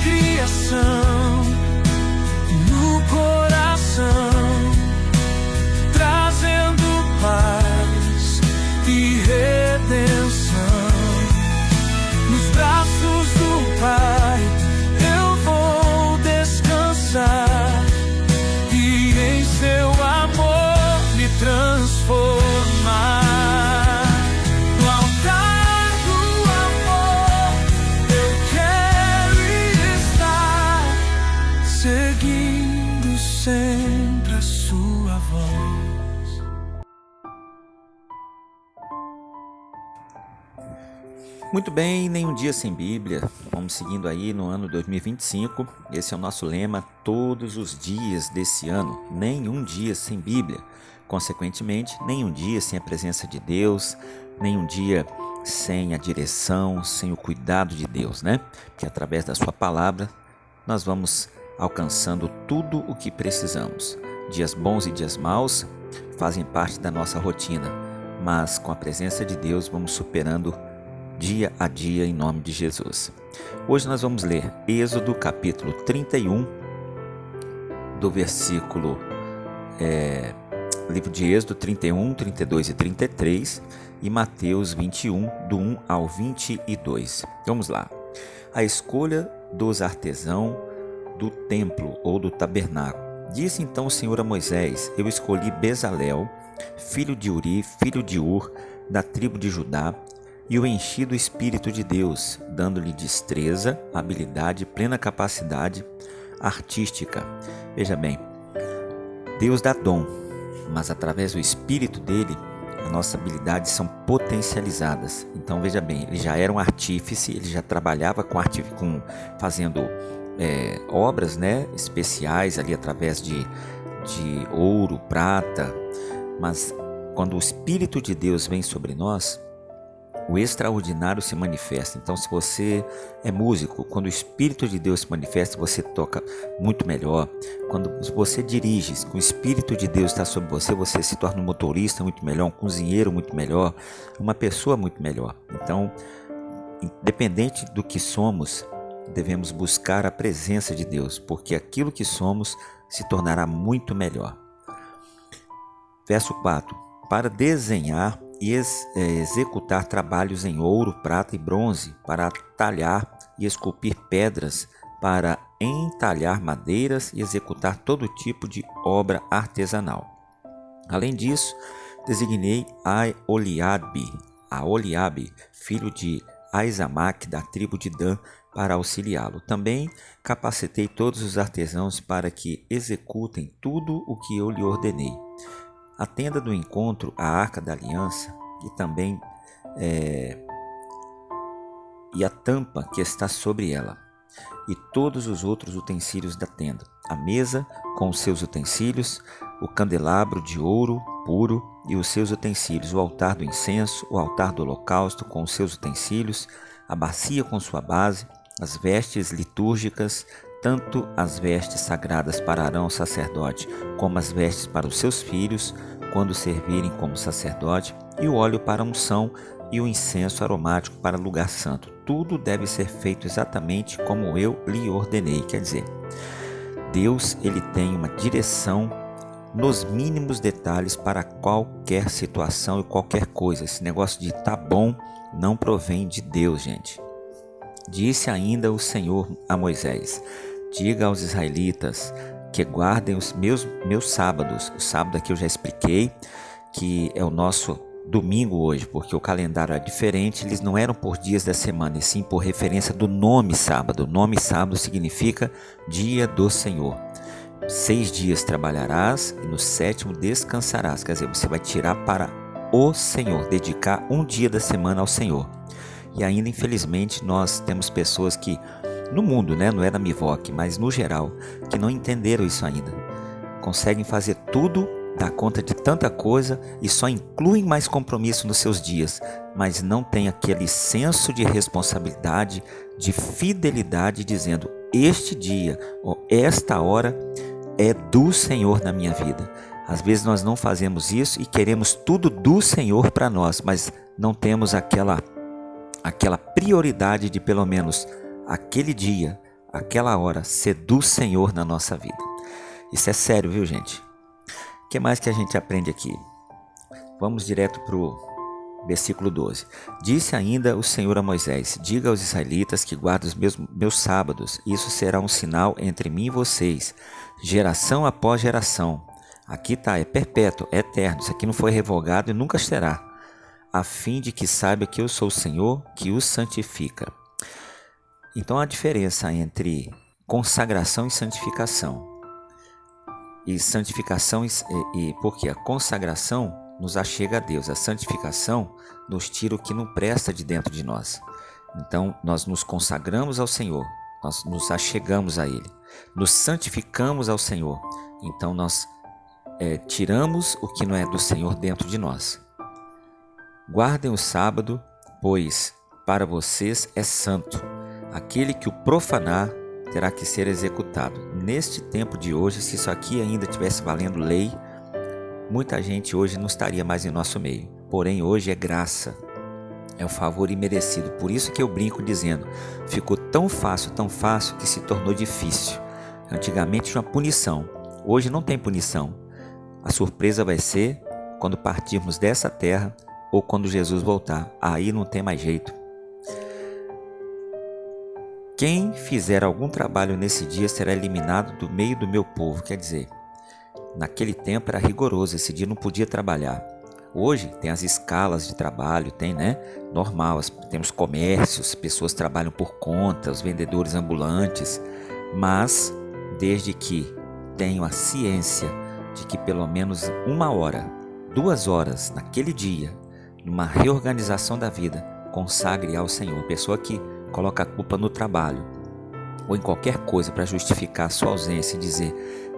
criação, no coração, trazendo paz e redenção. Nos braços do Pai eu vou descansar e em seu amor me transformar. No altar do amor eu quero estar, seguindo sempre a sua voz. Muito bem, nenhum dia sem Bíblia. Vamos seguindo aí no ano 2025. Esse é o nosso lema, todos os dias desse ano, nenhum dia sem Bíblia. Consequentemente, nenhum dia sem a presença de Deus, nenhum dia sem a direção, sem o cuidado de Deus, né? Que através da sua palavra nós vamos alcançando tudo o que precisamos. Dias bons e dias maus fazem parte da nossa rotina, mas com a presença de Deus vamos superando dia a dia em nome de Jesus. Hoje nós vamos ler Êxodo capítulo 31, do versículo, livro de Êxodo 31, 32 e 33 e Mateus 21, do 1 ao 22. Vamos lá. A escolha dos artesãos do templo ou do tabernáculo. Disse então o Senhor a Moisés: eu escolhi Bezalel, filho de Uri, filho de Ur, da tribo de Judá, e o enchi do Espírito de Deus, dando-lhe destreza, habilidade, plena capacidade artística. Veja bem, Deus dá dom, mas através do Espírito dele, as nossas habilidades são potencializadas. Então veja bem, ele já era um artífice, ele já trabalhava fazendo obras, né, especiais ali através de ouro, prata, mas quando o Espírito de Deus vem sobre nós, o extraordinário se manifesta. Então, se você é músico, quando o Espírito de Deus se manifesta, você toca muito melhor. Quando você dirige, com o Espírito de Deus está sobre você, você se torna um motorista muito melhor, um cozinheiro muito melhor, uma pessoa muito melhor. Então, independente do que somos, devemos buscar a presença de Deus, porque aquilo que somos se tornará muito melhor. Verso 4. Para desenhar e executar trabalhos em ouro, prata e bronze, para talhar e esculpir pedras, para entalhar madeiras e executar todo tipo de obra artesanal. Além disso, designei a Oliabe, filho de Aizamaque, da tribo de Dan, para auxiliá-lo. Também capacitei todos os artesãos para que executem tudo o que eu lhe ordenei. A tenda do encontro, a arca da aliança e também e a tampa que está sobre ela, e todos os outros utensílios da tenda, a mesa com os seus utensílios, o candelabro de ouro puro e os seus utensílios, o altar do incenso, o altar do holocausto com os seus utensílios, a bacia com sua base, as vestes litúrgicas, tanto as vestes sagradas para Arão sacerdote, como as vestes para os seus filhos, quando servirem como sacerdote, e o óleo para a unção e o incenso aromático para o lugar santo. Tudo deve ser feito exatamente como eu lhe ordenei. Quer dizer, Deus ele tem uma direção nos mínimos detalhes para qualquer situação e qualquer coisa. Esse negócio de tá bom não provém de Deus, gente. Disse ainda o Senhor a Moisés: diga aos israelitas que guardem os meus sábados. O sábado aqui eu já expliquei que é o nosso domingo hoje, porque o calendário é diferente, eles não eram por dias da semana, e sim por referência do nome sábado. O nome sábado significa dia do Senhor. 6 dias trabalharás e no 7º descansarás. Quer dizer, você vai tirar para o Senhor, dedicar um dia da semana ao Senhor. E ainda, infelizmente, nós temos pessoas que, no mundo, né, não é na Mivoc, mas no geral, que não entenderam isso ainda. Conseguem fazer tudo, dar conta de tanta coisa e só incluem mais compromisso nos seus dias, mas não tem aquele senso de responsabilidade, de fidelidade, dizendo: este dia ou esta hora é do Senhor na minha vida. Às vezes nós não fazemos isso e queremos tudo do Senhor para nós, mas não temos aquela prioridade de pelo menos aquele dia aquela hora ser do Senhor na nossa vida. Isso é sério, viu, gente? O que mais que a gente aprende aqui? Vamos direto para o versículo 12. Disse ainda o Senhor a Moisés: diga aos israelitas que guardem os meus sábados. Isso será um sinal entre mim e vocês, geração após geração. Aqui está, é perpétuo, é eterno. Isso aqui não foi revogado e nunca será. A fim de que saiba que eu sou o Senhor, que os santifica. Então, a diferença entre consagração e santificação. E santificação, porque a consagração nos achega a Deus. A santificação nos tira o que não presta de dentro de nós. Então, nós nos consagramos ao Senhor, nós nos achegamos a Ele, nos santificamos ao Senhor. Então, nós tiramos o que não é do Senhor dentro de nós. Guardem o sábado, pois para vocês é santo. Aquele que o profanar terá que ser executado. Neste tempo de hoje, se isso aqui ainda estivesse valendo lei, muita gente hoje não estaria mais em nosso meio. Porém, hoje é graça, é um favor imerecido. Por isso que eu brinco dizendo, ficou tão fácil que se tornou difícil. Antigamente tinha uma punição, hoje não tem punição. A surpresa vai ser quando partirmos dessa terra ou quando Jesus voltar. Aí não tem mais jeito. Quem fizer algum trabalho nesse dia será eliminado do meio do meu povo. Quer dizer, naquele tempo era rigoroso, esse dia não podia trabalhar. Hoje tem as escalas de trabalho, tem, normal, temos comércios, pessoas trabalham por conta, os vendedores ambulantes, mas desde que tenham a ciência de que pelo menos 1 hora, 2 horas naquele dia, numa reorganização da vida, consagre ao Senhor. Pessoa que coloca a culpa no trabalho ou em qualquer coisa para justificar a sua ausência e dizer: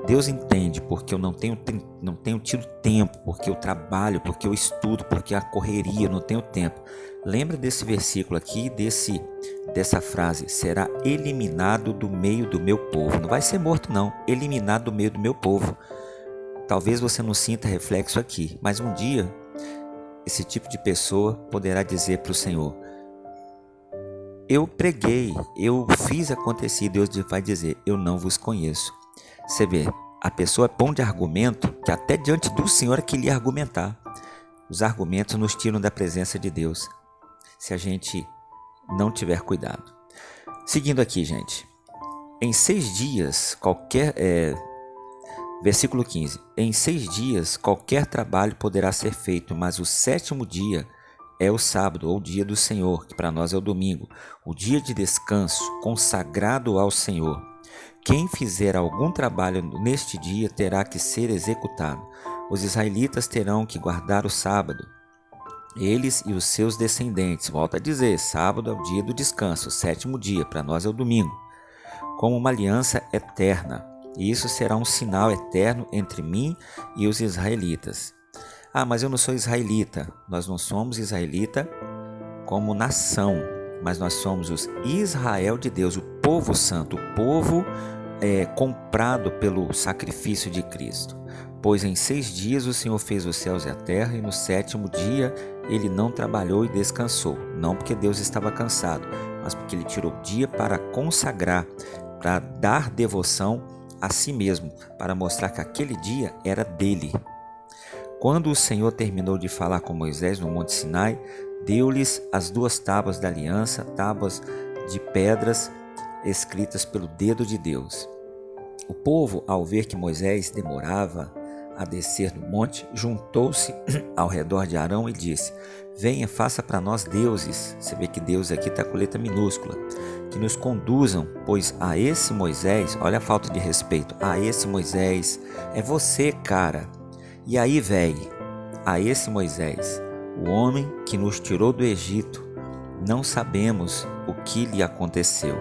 Deus entende porque eu não tenho tido tempo, porque eu trabalho, porque eu estudo, porque a correria, não tenho tempo. Lembra desse versículo aqui, dessa frase: será eliminado do meio do meu povo. Não vai ser morto não, eliminado do meio do meu povo. Talvez você não sinta reflexo aqui, mas um dia esse tipo de pessoa poderá dizer para o Senhor: eu preguei, eu fiz acontecer. Deus vai dizer: eu não vos conheço. Você vê, a pessoa é bom de argumento, que até diante do Senhor é que ele ia argumentar. Os argumentos nos tiram da presença de Deus, se a gente não tiver cuidado. Seguindo aqui, gente. Em 6 dias, versículo 15. Em 6 dias, qualquer trabalho poderá ser feito, mas o 7º dia é o sábado, ou o dia do Senhor, que para nós é o domingo, o dia de descanso consagrado ao Senhor. Quem fizer algum trabalho neste dia terá que ser executado. Os israelitas terão que guardar o sábado, eles e os seus descendentes. Volto a dizer, sábado é o dia do descanso, o 7º dia, para nós é o domingo, como uma aliança eterna. E isso será um sinal eterno entre mim e os israelitas. Ah, mas eu não sou israelita. Nós não somos israelita como nação, mas nós somos os Israel de Deus, o povo santo, o povo comprado pelo sacrifício de Cristo. Pois em 6 dias o Senhor fez os céus e a terra, e no 7º dia ele não trabalhou e descansou. Não porque Deus estava cansado, mas porque ele tirou o dia para consagrar, para dar devoção a si mesmo, para mostrar que aquele dia era dele. Quando o Senhor terminou de falar com Moisés no Monte Sinai, deu-lhes as 2 tábuas da aliança, tábuas de pedras escritas pelo dedo de Deus. O povo, ao ver que Moisés demorava a descer no monte, juntou-se ao redor de Arão e disse: venha, faça para nós deuses. Você vê que Deus aqui está com letra minúscula. Que nos conduzam, pois a esse Moisés, olha a falta de respeito, a esse Moisés, é você, cara. E aí, velho, a esse Moisés, o homem que nos tirou do Egito, não sabemos o que lhe aconteceu.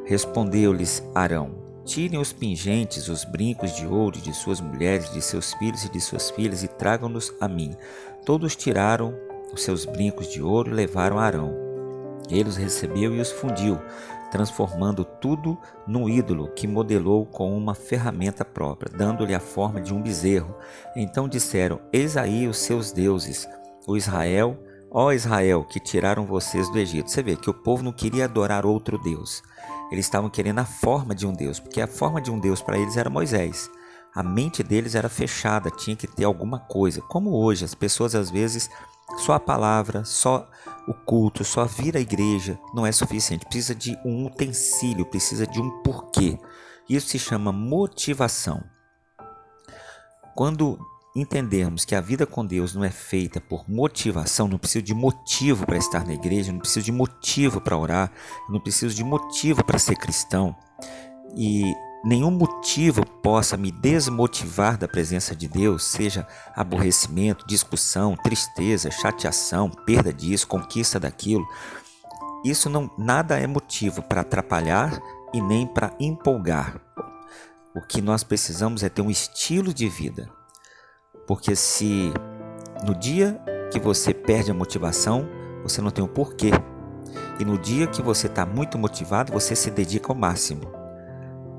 Respondeu-lhes Arão: tirem os pingentes, os brincos de ouro de suas mulheres, de seus filhos e de suas filhas, e tragam-nos a mim. Todos tiraram os seus brincos de ouro e levaram a Arão. Ele os recebeu e os fundiu, transformando tudo num ídolo que modelou com uma ferramenta própria, dando-lhe a forma de um bezerro. Então disseram: eis aí os seus deuses, o Israel, ó Israel, que tiraram vocês do Egito. Você vê que o povo não queria adorar outro Deus. Eles estavam querendo a forma de um Deus, porque a forma de um Deus para eles era Moisés. A mente deles era fechada, tinha que ter alguma coisa. Como hoje, as pessoas às vezes, só a palavra, só o culto, só vir à igreja não é suficiente. Precisa de um utensílio, precisa de um porquê. Isso se chama motivação. Quando entendermos que a vida com Deus não é feita por motivação, não preciso de motivo para estar na igreja, não preciso de motivo para orar, não preciso de motivo para ser cristão, e nenhum motivo possa me desmotivar da presença de Deus, seja aborrecimento, discussão, tristeza, chateação, perda disso, conquista daquilo. Isso nada é motivo para atrapalhar e nem para empolgar. O que nós precisamos é ter um estilo de vida. Porque se no dia que você perde a motivação, você não tem o porquê. E no dia que você está muito motivado, você se dedica ao máximo.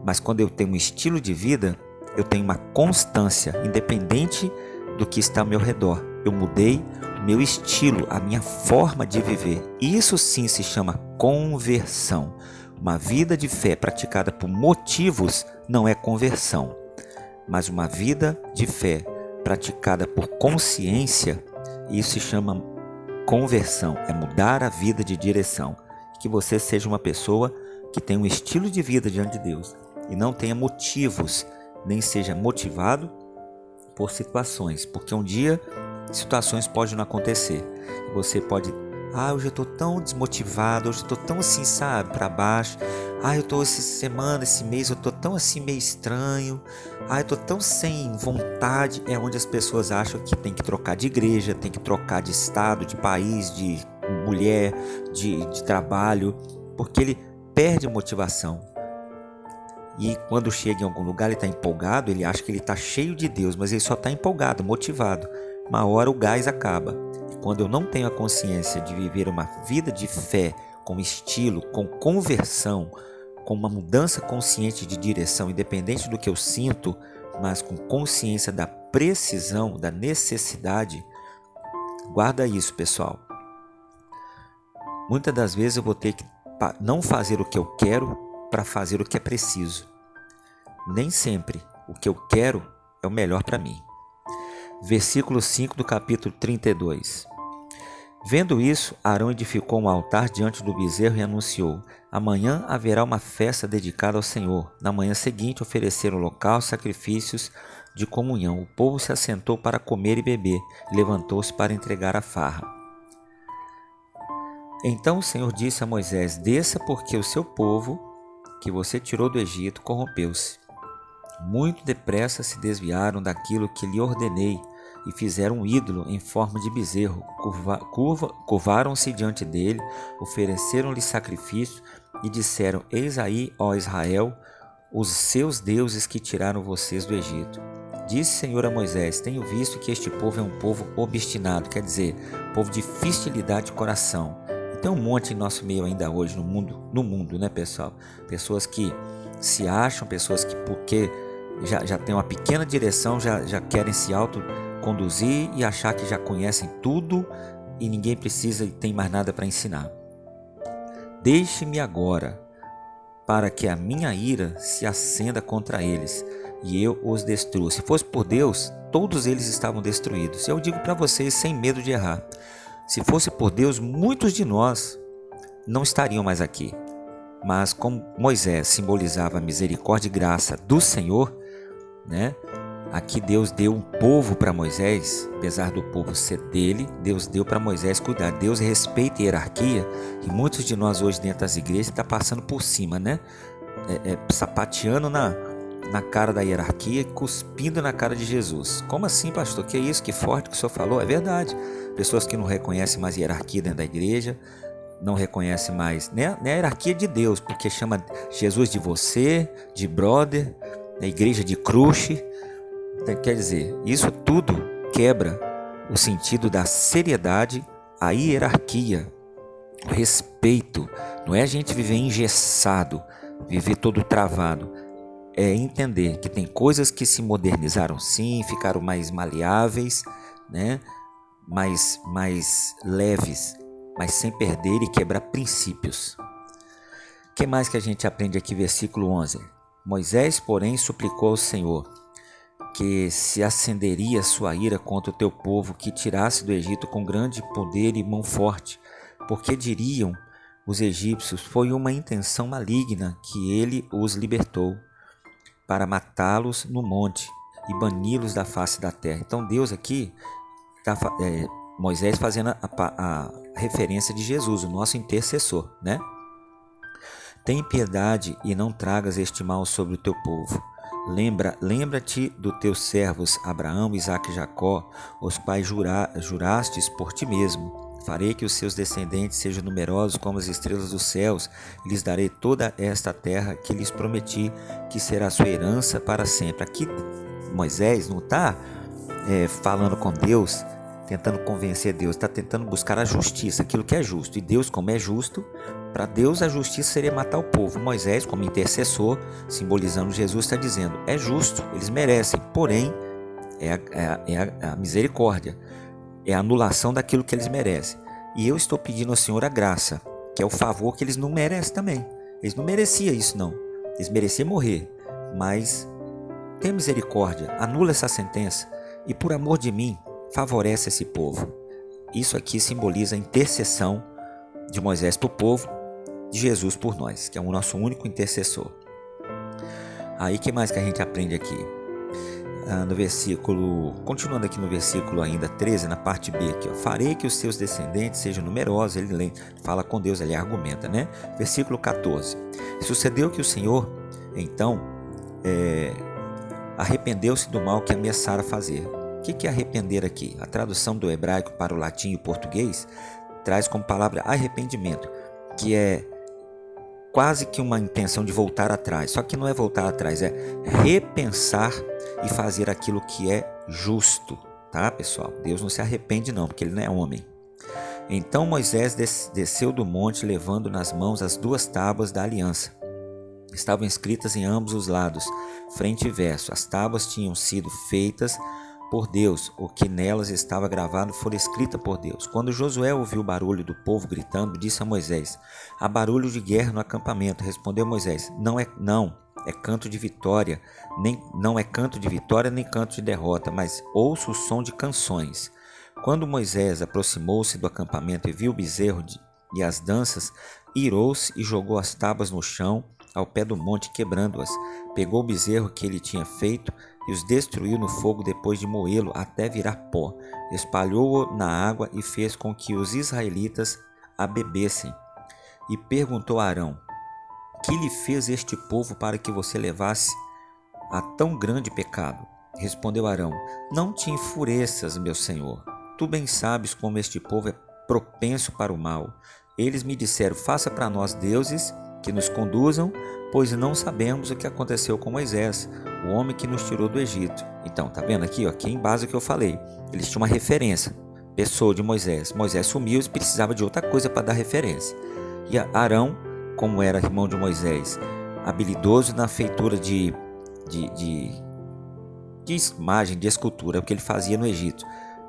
Mas quando eu tenho um estilo de vida, eu tenho uma constância, independente do que está ao meu redor. Eu mudei o meu estilo, a minha forma de viver. Isso sim se chama conversão. Uma vida de fé praticada por motivos não é conversão. Mas uma vida de fé praticada por consciência, isso se chama conversão, é mudar a vida de direção. Que você seja uma pessoa que tem um estilo de vida diante de Deus e não tenha motivos, nem seja motivado por situações, porque um dia situações podem não acontecer. Você pode, hoje eu estou tão desmotivado, hoje eu estou tão assim, sabe, para baixo. Eu estou essa semana, esse mês, eu estou tão assim meio estranho. Eu estou tão sem vontade. É onde as pessoas acham que tem que trocar de igreja, tem que trocar de estado, de país, de mulher, de trabalho, porque ele perde motivação. E quando chega em algum lugar, ele está empolgado, ele acha que ele está cheio de Deus, mas ele só está empolgado, motivado. Uma hora o gás acaba. Quando eu não tenho a consciência de viver uma vida de fé, com estilo, com conversão, com uma mudança consciente de direção, independente do que eu sinto, mas com consciência da precisão, da necessidade, guarda isso, pessoal. Muitas das vezes eu vou ter que não fazer o que eu quero para fazer o que é preciso. Nem sempre o que eu quero é o melhor para mim. Versículo 5 do capítulo 32. Vendo isso, Arão edificou um altar diante do bezerro e anunciou: amanhã haverá uma festa dedicada ao Senhor. Na manhã seguinte ofereceram holocaustos, sacrifícios de comunhão. O povo se assentou para comer e beber, e levantou-se para entregar a farra. Então o Senhor disse a Moisés: desça, porque o seu povo, que você tirou do Egito, corrompeu-se. Muito depressa se desviaram daquilo que lhe ordenei, e fizeram um ídolo em forma de bezerro, curvaram-se diante dele, ofereceram-lhe sacrifício e disseram: eis aí, ó Israel, os seus deuses que tiraram vocês do Egito. Disse o Senhor a Moisés: tenho visto que este povo é um povo obstinado, quer dizer, povo difícil de lidar de coração. E tem um monte em nosso meio ainda hoje, no mundo, né, pessoal? Pessoas que se acham, pessoas que porque já tem uma pequena direção, já querem se autoconduzir e achar que já conhecem tudo e ninguém precisa e tem mais nada para ensinar. Deixe-me agora, para que a minha ira se acenda contra eles e eu os destrua. Se fosse por Deus, todos eles estavam destruídos. Eu digo para vocês sem medo de errar. Se fosse por Deus, muitos de nós não estariam mais aqui. Mas como Moisés simbolizava a misericórdia e graça do Senhor, né? Aqui Deus deu um povo para Moisés, apesar do povo ser dele, Deus deu para Moisés cuidar. Deus respeita a hierarquia e muitos de nós hoje dentro das igrejas estão passando por cima, né? Sapateando na cara da hierarquia e cuspindo na cara de Jesus. Como assim, pastor? Que é isso? Que forte que o senhor falou? É verdade. Pessoas que não reconhecem mais hierarquia dentro da igreja, não reconhecem mais nem a hierarquia de Deus, porque chama Jesus de você, de brother, a igreja de crush. Quer dizer, isso tudo quebra o sentido da seriedade, a hierarquia, o respeito. Não é a gente viver engessado, viver todo travado. É entender que tem coisas que se modernizaram sim, ficaram mais maleáveis, né? mais leves, mas sem perder e quebrar princípios. O que mais que a gente aprende aqui, versículo 11? Moisés, porém, suplicou ao Senhor que se acenderia sua ira contra o teu povo, que tirasse do Egito com grande poder e mão forte, porque diriam os egípcios, foi uma intenção maligna que ele os libertou, para matá-los no monte e bani-los da face da terra. Então Deus aqui está Moisés fazendo a referência de Jesus, o nosso intercessor, né? Tem piedade e não tragas este mal sobre o teu povo. Lembra-te dos teus servos Abraão, Isaque e Jacó, os quais jurastes por ti mesmo. Farei que os seus descendentes sejam numerosos como as estrelas dos céus, e lhes darei toda esta terra que lhes prometi, que será sua herança para sempre. Aqui Moisés não está falando com Deus, tentando convencer Deus, está tentando buscar a justiça, aquilo que é justo. E Deus, como é justo, para Deus a justiça seria matar o povo. Moisés, como intercessor, simbolizando Jesus, está dizendo, é justo, eles merecem, porém é a misericórdia, é a anulação daquilo que eles merecem. E eu estou pedindo ao Senhor a graça, que é o favor que eles não merecem também. Eles não mereciam isso não, eles mereciam morrer, mas tem misericórdia, anula essa sentença e por amor de mim, favorece esse povo. Isso aqui simboliza a intercessão de Moisés para o povo, de Jesus por nós, que é o nosso único intercessor. Aí, o que mais que a gente aprende aqui? No versículo, continuando aqui no versículo ainda 13, na parte B aqui, ó, farei que os seus descendentes sejam numerosos. Ele fala com Deus, ele argumenta, né? Versículo 14. Sucedeu que o Senhor, então, arrependeu-se do mal que ameaçara fazer. O que é arrepender aqui? A tradução do hebraico para o latim e o português traz como palavra arrependimento, que é quase que uma intenção de voltar atrás. Só que não é voltar atrás, é repensar e fazer aquilo que é justo, tá, pessoal? Deus não se arrepende não, porque ele não é homem. Então Moisés desceu do monte, levando nas mãos as 2 tábuas da aliança. Estavam escritas em ambos os lados, frente e verso. As tábuas tinham sido feitas por Deus, o que nelas estava gravado fora escrita por Deus. Quando Josué ouviu o barulho do povo gritando, disse a Moisés, há barulho de guerra no acampamento. Respondeu Moisés, não, é canto de vitória, não é canto de vitória nem canto de derrota, mas ouço o som de canções. Quando Moisés aproximou-se do acampamento e viu o bezerro e as danças, irou-se e jogou as tábuas no chão, ao pé do monte, quebrando-as. Pegou o bezerro que ele tinha feito e os destruiu no fogo depois de moê-lo até virar pó. Espalhou-o na água e fez com que os israelitas a bebessem. E perguntou a Arão, que lhe fez este povo para que você levasse a tão grande pecado? Respondeu Arão, não te enfureças, meu senhor. Tu bem sabes como este povo é propenso para o mal. Eles me disseram, faça para nós deuses que nos conduzam, pois não sabemos o que aconteceu com Moisés, o homem que nos tirou do Egito. Então, tá vendo aqui, ó, aqui em base o que eu falei. Eles tinham uma referência, pessoa de Moisés. Moisés sumiu e precisava de outra coisa para dar referência. E Arão, como era irmão de Moisés, habilidoso na feitura de imagem, de escultura, o que ele fazia no Egito,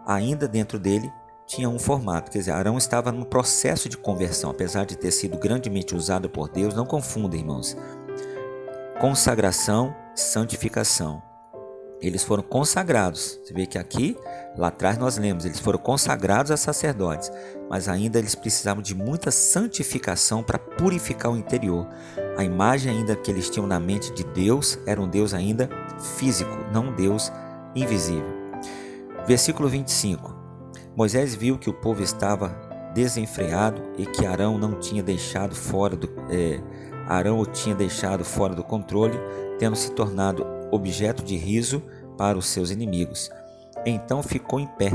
ainda dentro dele tinha um formato, quer dizer, Arão estava num processo de conversão, apesar de ter sido grandemente usado por Deus. Não confunda, irmãos, consagração, santificação. Eles foram consagrados, você vê que aqui, lá atrás nós lemos, eles foram consagrados a sacerdotes, mas ainda eles precisavam de muita santificação para purificar o interior. A imagem ainda que eles tinham na mente de Deus era um Deus ainda físico, não um Deus invisível. Versículo 25. Moisés viu que o povo estava desenfreado e que Arão o tinha deixado fora do controle, tendo se tornado objeto de riso para os seus inimigos. Então ficou em pé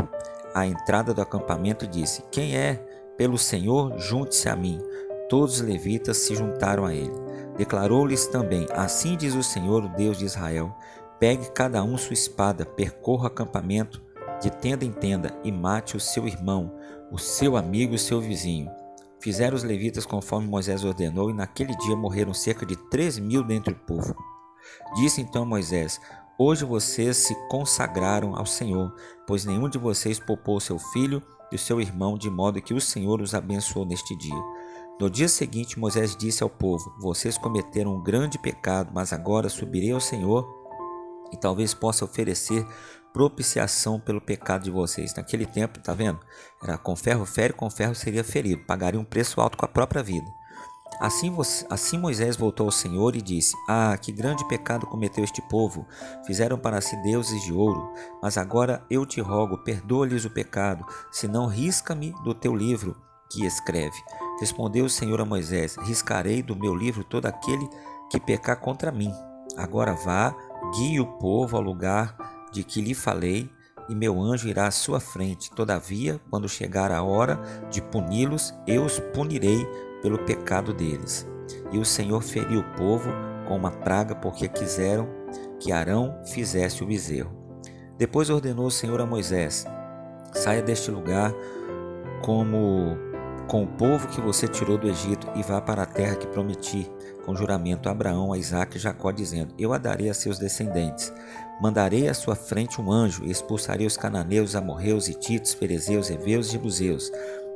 à entrada do acampamento e disse, quem é pelo Senhor, junte-se a mim. Todos os levitas se juntaram a ele. Declarou-lhes também, assim diz o Senhor, o Deus de Israel, pegue cada um sua espada, percorra o acampamento de tenda em tenda e mate o seu irmão, o seu amigo e o seu vizinho. Fizeram os levitas conforme Moisés ordenou, e naquele dia morreram cerca de 3.000 dentre o povo. Disse então Moisés, hoje vocês se consagraram ao Senhor, pois nenhum de vocês poupou seu filho e o seu irmão, de modo que o Senhor os abençoou neste dia. No dia seguinte, Moisés disse ao povo: vocês cometeram um grande pecado, mas agora subirei ao Senhor e talvez possa oferecer propiciação pelo pecado de vocês. Naquele tempo, tá vendo? Era com ferro fere, com ferro seria ferido. Pagaria um preço alto com a própria vida. Assim Moisés voltou ao Senhor e disse: ah, que grande pecado cometeu este povo! Fizeram para si deuses de ouro. Mas agora eu te rogo, perdoa-lhes o pecado, senão risca-me do teu livro que escreve. Respondeu o Senhor a Moisés: riscarei do meu livro todo aquele que pecar contra mim. Agora vá, guie o povo ao lugar de que lhe falei, e meu anjo irá à sua frente. Todavia, quando chegar a hora de puni-los, eu os punirei pelo pecado deles. E o Senhor feriu o povo com uma praga, porque quiseram que Arão fizesse o bezerro. Depois ordenou o Senhor a Moisés: saia deste lugar com o povo que você tirou do Egito e vá para a terra que prometi com juramento a Abraão, a Isaque e Jacó, dizendo: eu a darei a seus descendentes. Mandarei à sua frente um anjo e expulsarei os cananeus, amorreus, hititos, ferezeus, heveus e jebuseus.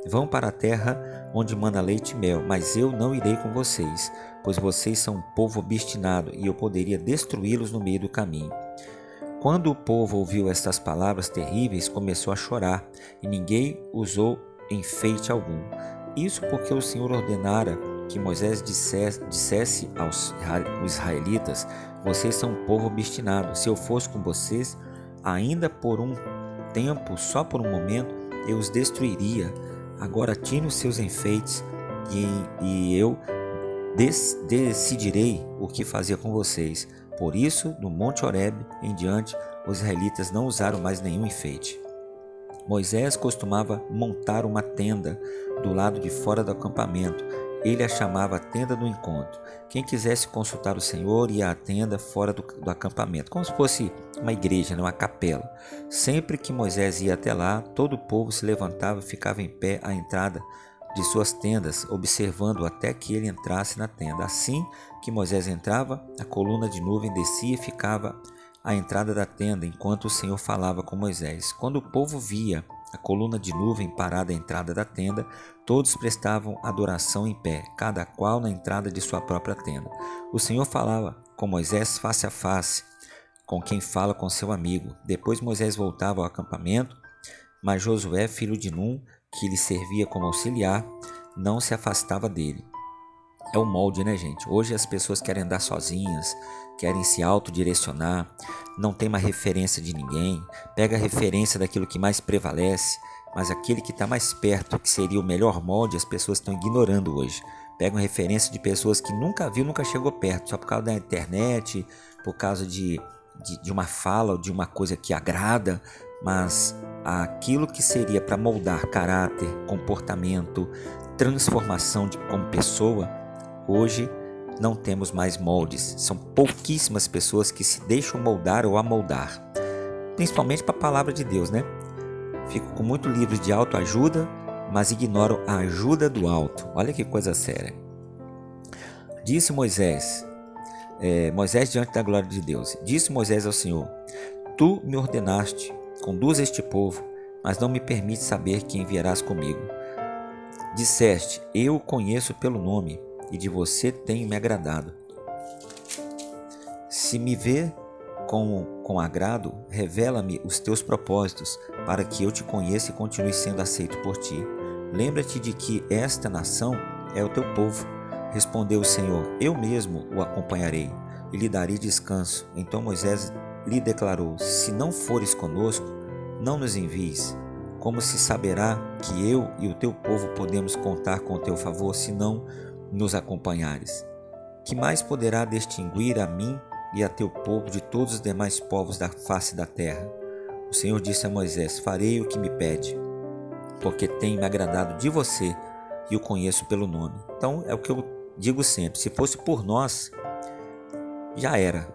Vão para a terra onde mana leite e mel, mas eu não irei com vocês, pois vocês são um povo obstinado e eu poderia destruí-los no meio do caminho. Quando o povo ouviu estas palavras terríveis, começou a chorar, e ninguém usou enfeite algum. Isso porque o Senhor ordenara que Moisés dissesse aos israelitas: vocês são um povo obstinado. Se eu fosse com vocês, ainda por um tempo, só por um momento, eu os destruiria. Agora tirem os seus enfeites e eu decidirei o que fazer com vocês. Por isso, do Monte Horebe em diante, os israelitas não usaram mais nenhum enfeite. Moisés costumava montar uma tenda do lado de fora do acampamento. Ele a chamava tenda do encontro. Quem quisesse consultar o Senhor ia à tenda fora do acampamento, como se fosse uma igreja, uma capela. Sempre que Moisés ia até lá, todo o povo se levantava e ficava em pé à entrada de suas tendas, observando até que ele entrasse na tenda. Assim que Moisés entrava, a coluna de nuvem descia e ficava à entrada da tenda, enquanto o Senhor falava com Moisés. Quando o povo via a coluna de nuvem parada à entrada da tenda, todos prestavam adoração em pé, cada qual na entrada de sua própria tenda. O Senhor falava com Moisés face a face, com quem fala com seu amigo. Depois Moisés voltava ao acampamento, mas Josué, filho de Num, que lhe servia como auxiliar, não se afastava dele. É o molde, né, gente? Hoje as pessoas querem andar sozinhas, querem se autodirecionar, não tem uma referência de ninguém, pega a referência daquilo que mais prevalece, mas aquele que está mais perto, que seria o melhor molde, as pessoas estão ignorando hoje. Pegam referência de pessoas que nunca viu, nunca chegou perto, só por causa da internet, por causa de uma fala ou de uma coisa que agrada, mas aquilo que seria para moldar caráter, comportamento, transformação como pessoa, hoje não temos mais moldes. São pouquíssimas pessoas que se deixam moldar ou amoldar, principalmente para a palavra de Deus, né? Ficam com muito livros de autoajuda, mas ignoram a ajuda do alto. Olha que coisa séria. Disse Moisés diante da glória de Deus: disse Moisés ao Senhor: tu me ordenaste, conduza este povo, mas não me permite saber quem enviarás comigo. Disseste: eu o conheço pelo nome, e de você tenho me agradado. Se me vê com agrado, revela-me os teus propósitos, para que eu te conheça e continue sendo aceito por ti. Lembra-te de que esta nação é o teu povo. Respondeu o Senhor: eu mesmo o acompanharei e lhe darei descanso. Então Moisés lhe declarou: se não fores conosco, não nos envies. Como se saberá que eu e o teu povo podemos contar com o teu favor se não nos acompanhares? Que mais poderá distinguir a mim e a teu povo de todos os demais povos da face da terra? O Senhor disse a Moisés: farei o que me pede, porque tenho me agradado de você e o conheço pelo nome. Então é o que eu digo sempre: se fosse por nós, já era.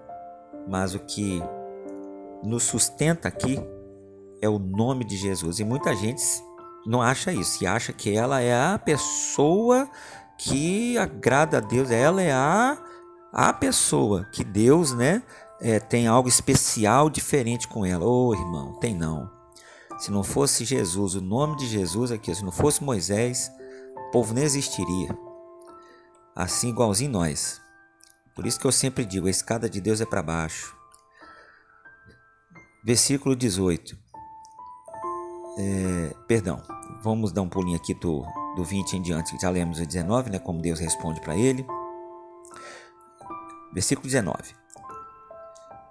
Mas o que nos sustenta aqui é o nome de Jesus. E muita gente não acha isso, e acha que ela é a pessoa que agrada a Deus. Ela é a pessoa que Deus, tem algo especial, diferente com ela. Ô, irmão, tem não. Se não fosse Jesus, o nome de Jesus aqui, se não fosse Moisés, o povo nem existiria. assim igualzinho nós. Por isso que eu sempre digo, a escada de Deus é para baixo. Versículo 18. Vamos dar um pulinho aqui do 20 em diante, já lemos o 19, né, como Deus responde para ele. Versículo 19.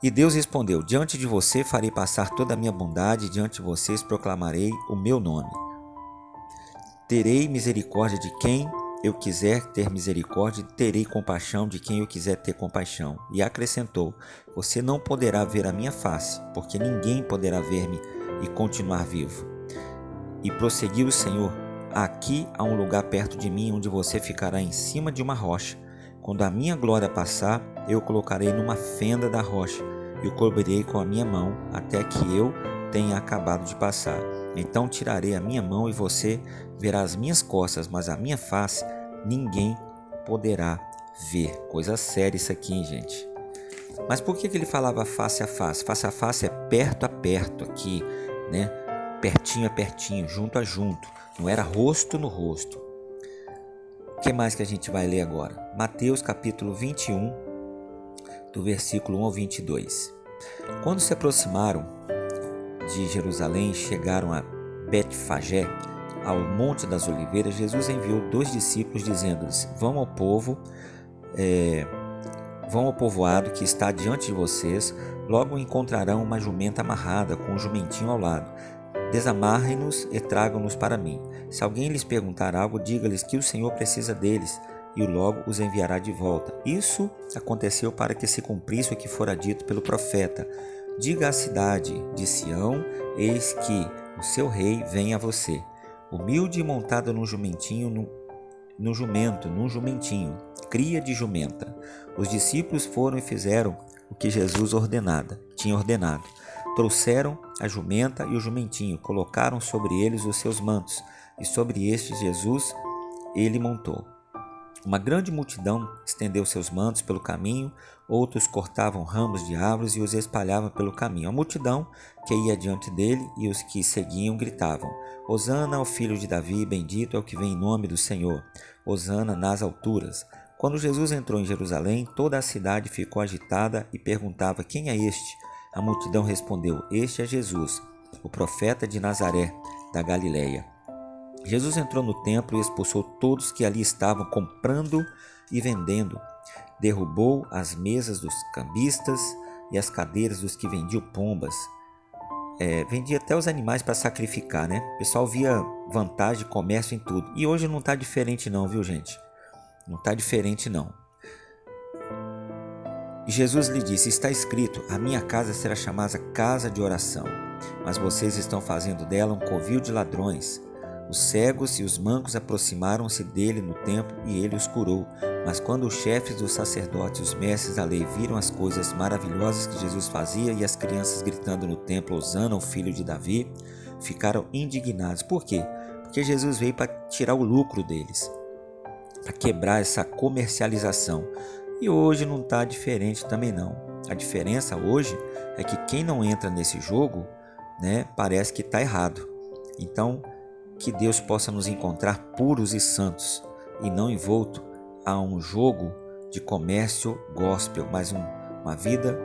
E Deus respondeu: diante de você farei passar toda a minha bondade, e diante de vocês proclamarei o meu nome. Terei misericórdia de quem eu quiser ter misericórdia, e terei compaixão de quem eu quiser ter compaixão. E acrescentou: você não poderá ver a minha face, porque ninguém poderá ver-me e continuar vivo. E prosseguiu o Senhor: aqui há um lugar perto de mim, onde você ficará em cima de uma rocha. Quando a minha glória passar, eu o colocarei numa fenda da rocha e o cobrirei com a minha mão, até que eu tenha acabado de passar. Então tirarei a minha mão e você verá as minhas costas, mas a minha face ninguém poderá ver. Coisa séria isso aqui, hein, gente? Mas por que ele falava face a face? Face a face é perto a perto aqui, né? Pertinho a pertinho, junto a junto. Não era rosto no rosto. O que mais que a gente vai ler agora? Mateus capítulo 21, do versículo 1 ao 22. Quando se aproximaram de Jerusalém, chegaram a Betfagé, ao Monte das Oliveiras, Jesus enviou 2 discípulos, dizendo-lhes: vão ao povoado que está diante de vocês, logo encontrarão uma jumenta amarrada, com um jumentinho ao lado. Desamarrem-nos e tragam-nos para mim. Se alguém lhes perguntar algo, diga-lhes que o Senhor precisa deles, e logo os enviará de volta. Isso aconteceu para que se cumprisse o que fora dito pelo profeta: diga à cidade de Sião, eis que o seu rei vem a você, humilde e montado num jumentinho, cria de jumenta. Os discípulos foram e fizeram o que Jesus tinha ordenado. Trouxeram a jumenta e o jumentinho, colocaram sobre eles os seus mantos, e sobre estes Jesus ele montou. Uma grande multidão estendeu seus mantos pelo caminho, outros cortavam ramos de árvores e os espalhavam pelo caminho. A multidão que ia diante dele e os que seguiam gritavam: Hosana ao filho de Davi, bendito é o que vem em nome do Senhor, Hosana nas alturas. Quando Jesus entrou em Jerusalém, toda a cidade ficou agitada e perguntava: quem é este? A multidão respondeu: este é Jesus, o profeta de Nazaré, da Galileia. Jesus entrou no templo e expulsou todos que ali estavam comprando e vendendo. Derrubou as mesas dos cambistas e as cadeiras dos que vendiam pombas. Vendia até os animais para sacrificar, né? O pessoal via vantagem, comércio em tudo. E hoje não está diferente não, viu, gente? Não está diferente não. E Jesus lhe disse: está escrito, a minha casa será chamada casa de oração, mas vocês estão fazendo dela um covil de ladrões. Os cegos e os mancos aproximaram-se dele no templo e ele os curou. Mas quando os chefes dos sacerdotes e os mestres da lei viram as coisas maravilhosas que Jesus fazia e as crianças gritando no templo: Hosana ao filho de Davi, ficaram indignados. Por quê? Porque Jesus veio para tirar o lucro deles, para quebrar essa comercialização. E hoje não está diferente também não. A diferença hoje é que quem não entra nesse jogo, né, parece que está errado. Então, que Deus possa nos encontrar puros e santos e não envolto a um jogo de comércio gospel, mas uma vida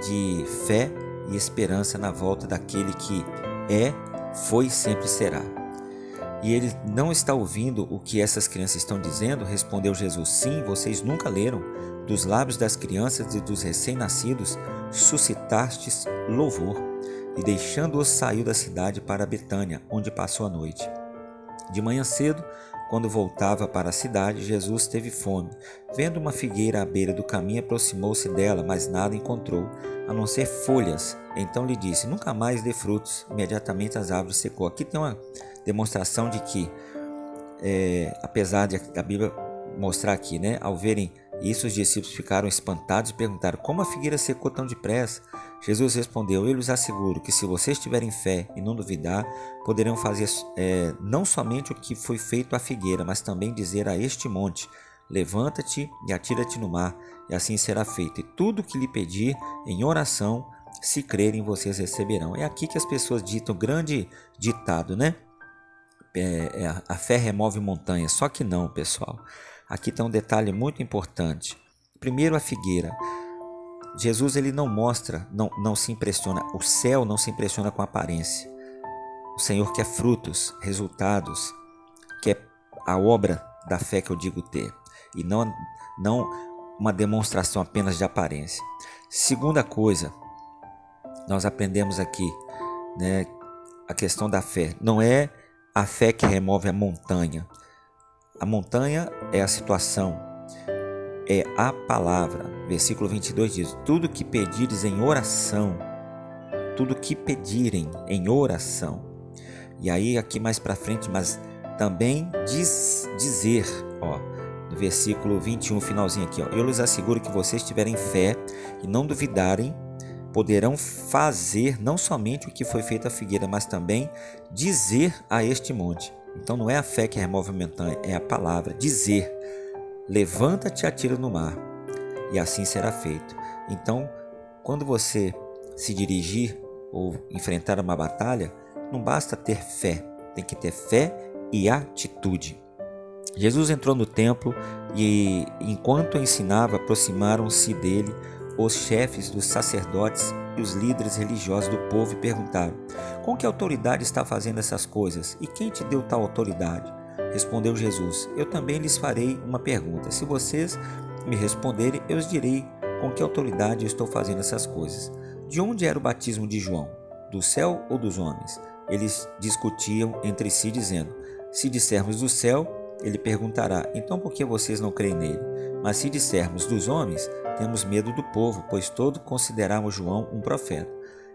de fé e esperança na volta daquele que foi e sempre será. E ele não está ouvindo o que essas crianças estão dizendo? Respondeu Jesus: sim, vocês nunca leram? Dos lábios das crianças e dos recém-nascidos suscitastes louvor. E deixando-os saiu da cidade para Betânia, onde passou a noite. De manhã cedo, quando voltava para a cidade, Jesus teve fome. Vendo uma figueira à beira do caminho, aproximou-se dela, mas nada encontrou, a não ser folhas. Então lhe disse: nunca mais dê frutos. Imediatamente as árvores secou. Aqui tem uma demonstração de que, apesar da Bíblia mostrar aqui, né, ao verem isso, os discípulos ficaram espantados e perguntaram: como a figueira secou tão depressa? Jesus respondeu: eu lhes asseguro que se vocês tiverem fé e não duvidar, poderão fazer não somente o que foi feito à figueira, mas também dizer a este monte: levanta-te e atira-te no mar, e assim será feito. E tudo o que lhe pedir em oração, se crerem, vocês receberão. É aqui que as pessoas ditam, grande ditado, né? A fé remove montanhas. Só que não, pessoal. Aqui tem um detalhe muito importante. Primeiro, a figueira. Jesus ele não mostra, não se impressiona, o céu não se impressiona com a aparência. O Senhor quer frutos, resultados, quer a obra da fé que eu digo ter, e não uma demonstração apenas de aparência. Segunda coisa, nós aprendemos aqui, né, a questão da fé. Não é a fé que remove a montanha. A montanha é a situação, é a palavra. Versículo 22 diz: tudo que pedires em oração, tudo que pedirem em oração. E aí aqui mais para frente, mas também dizer, no versículo 21, finalzinho aqui, eu lhes asseguro que vocês tiverem fé e não duvidarem, poderão fazer não somente o que foi feito à figueira, mas também dizer a este monte. Então não é a fé que remove a montanha, é a palavra, dizer: levanta-te e atira no mar, e assim será feito. Então, quando você se dirigir ou enfrentar uma batalha, não basta ter fé, tem que ter fé e atitude. Jesus entrou no templo e, enquanto ensinava, aproximaram-se dele os chefes dos sacerdotes e os líderes religiosos do povo e perguntaram: com que autoridade está fazendo essas coisas? E quem te deu tal autoridade? Respondeu Jesus: eu também lhes farei uma pergunta. Se vocês me responderem, eu os direi com que autoridade eu estou fazendo essas coisas. De onde era o batismo de João? Do céu ou dos homens? Eles discutiam entre si, dizendo: se dissermos do céu, ele perguntará: então por que vocês não creem nele? Mas se dissermos dos homens, temos medo do povo, pois todos consideramos João um profeta.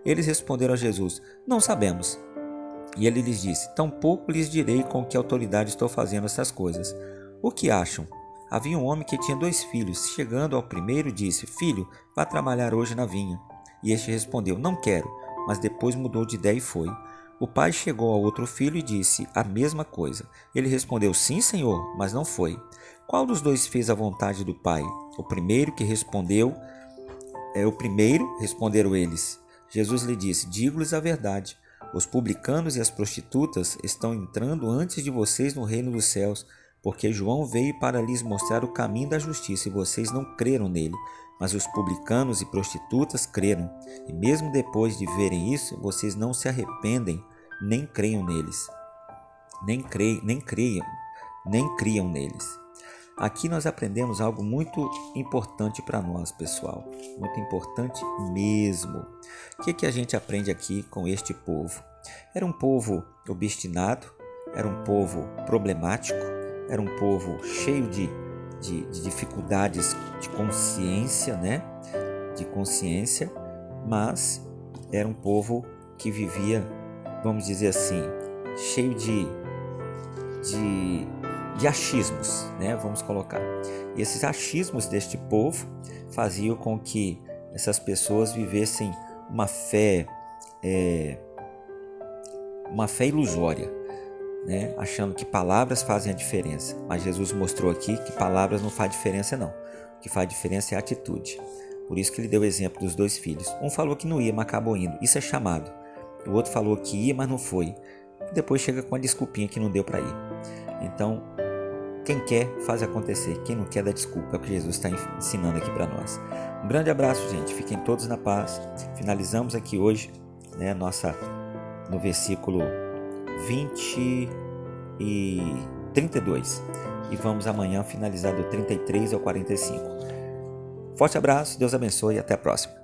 Eles responderam a Jesus: não sabemos. E ele lhes disse: tampouco lhes direi com que autoridade estou fazendo essas coisas. O que acham? Havia um homem que tinha 2 filhos. Chegando ao primeiro, disse: filho, vá trabalhar hoje na vinha. E este respondeu: não quero. Mas depois mudou de ideia e foi. O pai chegou ao outro filho e disse a mesma coisa. Ele respondeu: sim, senhor, mas não foi. Qual dos 2 fez a vontade do pai? O primeiro, responderam eles. Jesus lhe disse: digo-lhes a verdade. Os publicanos e as prostitutas estão entrando antes de vocês no reino dos céus, porque João veio para lhes mostrar o caminho da justiça e vocês não creram nele. Mas os publicanos e prostitutas creram, e mesmo depois de verem isso, vocês não se arrependem, nem creiam neles. Nem criam neles. Aqui nós aprendemos algo muito importante para nós, pessoal. Muito importante mesmo. O que a gente aprende aqui com este povo? Era um povo obstinado, era um povo problemático, era um povo cheio de dificuldades de consciência, né? De consciência, mas era um povo que vivia, vamos dizer assim, cheio de achismos, né? Vamos colocar. E esses achismos deste povo faziam com que essas pessoas vivessem uma fé ilusória, né? Achando que palavras fazem a diferença. Mas Jesus mostrou aqui que palavras não faz diferença não. O que faz diferença é a atitude. Por isso que ele deu o exemplo dos 2 filhos. Um falou que não ia, mas acabou indo. Isso é chamado. O outro falou que ia, mas não foi. E depois chega com a desculpinha que não deu para ir. Então, quem quer, faz acontecer. Quem não quer, dá desculpa. É o que Jesus está ensinando aqui para nós. Um grande abraço, gente. Fiquem todos na paz. Finalizamos aqui hoje, né, no versículo 20 e 32. E vamos amanhã finalizar do 33 ao 45. Forte abraço, Deus abençoe e até a próxima.